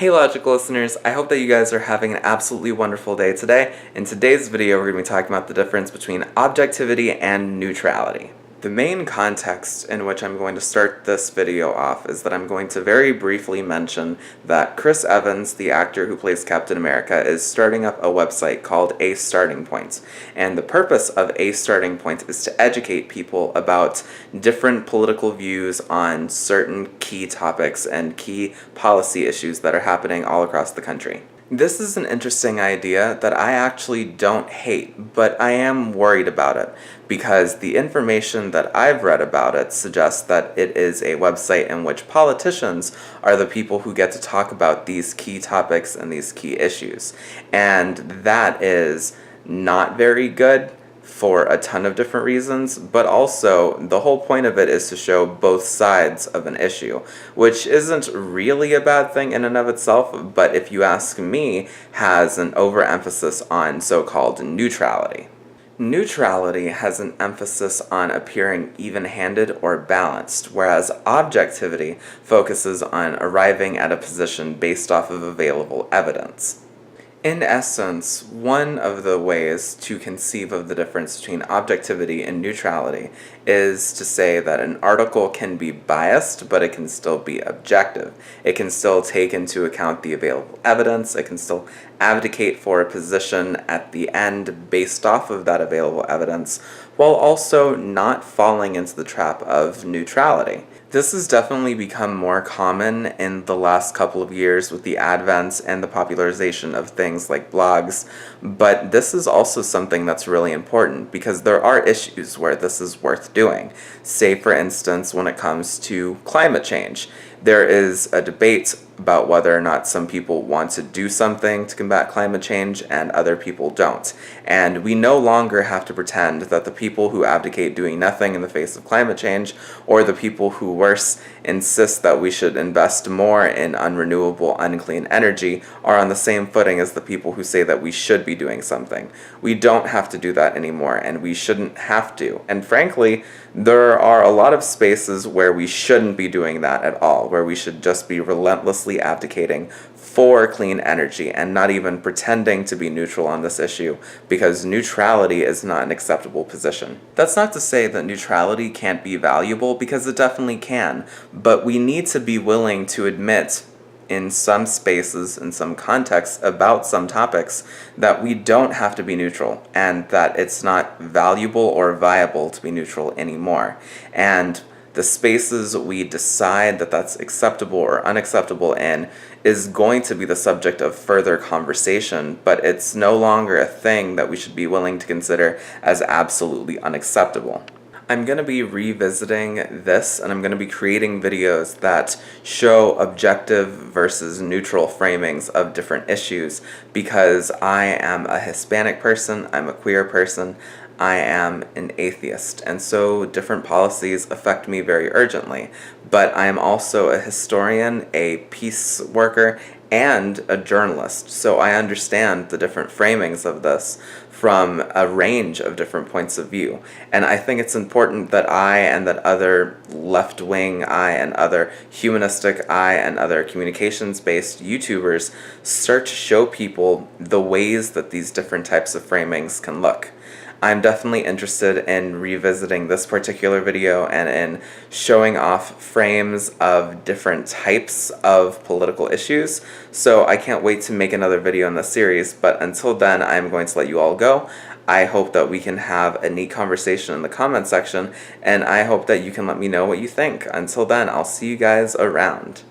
Hey logical listeners, I hope that you guys are having an absolutely wonderful day today. In today's video we're going to be talking about the difference between objectivity and neutrality. The main context in which I'm going to start this video off is that I'm going to very briefly mention that Chris Evans, the actor who plays Captain America, is starting up a website called A Starting Point. And the purpose of A Starting Point is to educate people about different political views on certain key topics and key policy issues that are happening all across the country. This is an interesting idea that I actually don't hate, but I am worried about it, because the information that I've read about it suggests that it is a website in which politicians are the people who get to talk about these key topics and these key issues. And that is not very good for a ton of different reasons, but also the whole point of it is to show both sides of an issue, which isn't really a bad thing in and of itself, but if you ask me, has an overemphasis on so-called neutrality. Neutrality has an emphasis on appearing even-handed or balanced, whereas objectivity focuses on arriving at a position based off of available evidence. In essence, one of the ways to conceive of the difference between objectivity and neutrality is to say that an article can be biased, but it can still be objective. It can still take into account the available evidence, it can still advocate for a position at the end based off of that available evidence, while also not falling into the trap of neutrality. This has definitely become more common in the last couple of years with the advent and the popularization of things like blogs, but this is also something that's really important because there are issues where this is worth doing. Say, for instance, when it comes to climate change. There is a debate about whether or not some people want to do something to combat climate change and other people don't. And we no longer have to pretend that the people who advocate doing nothing in the face of climate change, or the people who worse insist that we should invest more in unrenewable, unclean energy, are on the same footing as the people who say that we should be doing something. We don't have to do that anymore, and we shouldn't have to. And frankly, there are a lot of spaces where we shouldn't be doing that at all, where we should just be relentlessly advocating for clean energy and not even pretending to be neutral on this issue, because neutrality is not an acceptable position. That's not to say that neutrality can't be valuable, because it definitely can, but we need to be willing to admit in some spaces, in some contexts, about some topics, that we don't have to be neutral, and that it's not valuable or viable to be neutral anymore. And the spaces we decide that that's acceptable or unacceptable in is going to be the subject of further conversation, but it's no longer a thing that we should be willing to consider as absolutely unacceptable. I'm going to be revisiting this, and I'm going to be creating videos that show objective versus neutral framings of different issues, because I am a Hispanic person, I'm a queer person, I am an atheist, and so different policies affect me very urgently. But I am also a historian, a peace worker, and a journalist, so I understand the different framings of this from a range of different points of view. And I think it's important that I and that other left-wing I and other humanistic I and other communications-based YouTubers start to show people the ways that these different types of framings can look. I'm definitely interested in revisiting this particular video and in showing off frames of different types of political issues, so I can't wait to make another video in this series, but until then I'm going to let you all go. I hope that we can have a neat conversation in the comment section, and I hope that you can let me know what you think. Until then, I'll see you guys around.